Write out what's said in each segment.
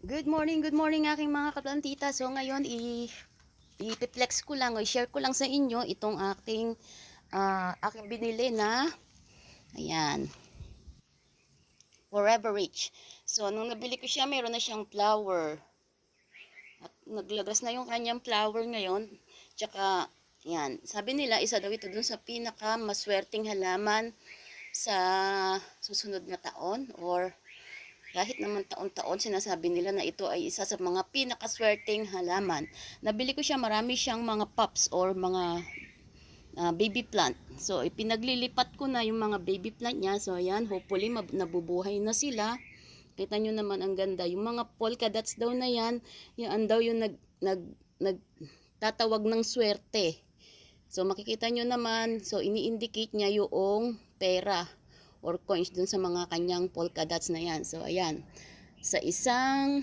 Good morning aking mga kaplantita. So ngayon i-flex ko lang o i-share ko lang sa inyo itong aking binili na ayan, Forever Rich. So nung nabili ko siya, meron na siyang flower. At naglabas na yung kanyang flower ngayon. Tsaka ayan, sabi nila isa daw ito dun sa pinaka maswerteng halaman sa susunod na taon or kahit naman taon-taon sinasabi nila na ito ay isa sa mga pinakaswerteng halaman. Nabili ko siya, marami siyang mga pups or mga baby plant. So ipinaglilipat ko na yung mga baby plant niya. So ayan, hopefully nabubuhay na sila. Kita nyo naman ang ganda. Yung mga polka dots daw na yan daw yung nagtatawag ng swerte. So makikita nyo naman, so ini-indicate niya yung pera or coins dun sa mga kanyang polka dots na yan. So ayan, sa isang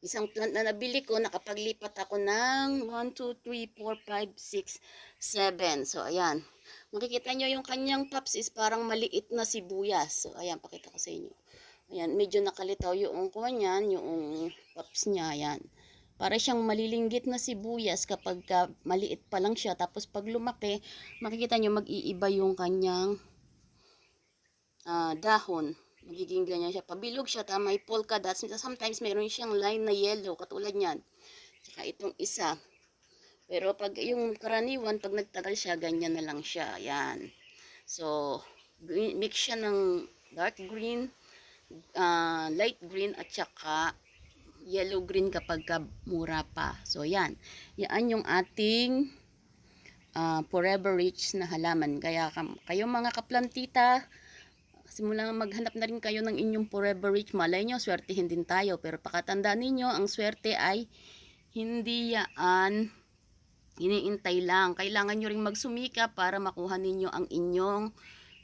isang plant na nabili ko, nakapaglipat ako ng 1, 2, 3, 4, 5, 6, 7. So ayan, makikita nyo yung kanyang pups is parang maliit na sibuyas. So ayan, pakita ko sa inyo. Ayan, medyo nakalitaw yung kanyan, yung pups niya. Ayan, para siyang malilinggit na sibuyas kapag maliit pa lang siya. Tapos pag lumaki, makikita nyo mag-iiba yung kanyang dahon. Magiging ganyan siya. Pabilog siya, may polka dots. Sometimes mayroon siyang line na yellow, katulad niyan. Saka itong isa. Pero pag yung karaniwan, pag nagtagal siya, ganyan na lang siya. Ayan. So, mix siya ng dark green, light green, at saka yellow green kapag mura pa. So yan, yan yung ating Forever Rich na halaman. Kaya kayo mga kaplantita, simulang maghanap na rin kayo ng inyong Forever Rich. Malay nyo, swertihin din tayo. Pero pakatandaan ninyo, ang swerte ay hindi yan iniintay lang. Kailangan nyo rin magsumika para makuha ninyo ang inyong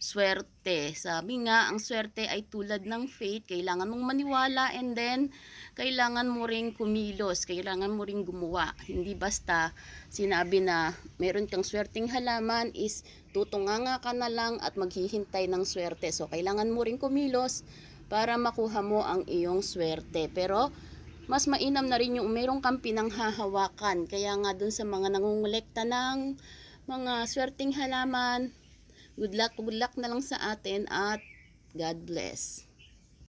swerte. Sabi nga, ang swerte ay tulad ng faith. Kailangan mong maniwala, and then kailangan mo ring kumilos, kailangan mo ring gumawa. Hindi basta sinabi na meron kang swerteng halaman is tutunganga ka na lang at maghihintay ng swerte. So kailangan mo ring kumilos para makuha mo ang iyong swerte. Pero mas mainam na rin yung merong kang pinanghahawakan. Kaya nga dun sa mga nangungulekta ng mga swerteng halaman, good luck na lang sa atin at God bless.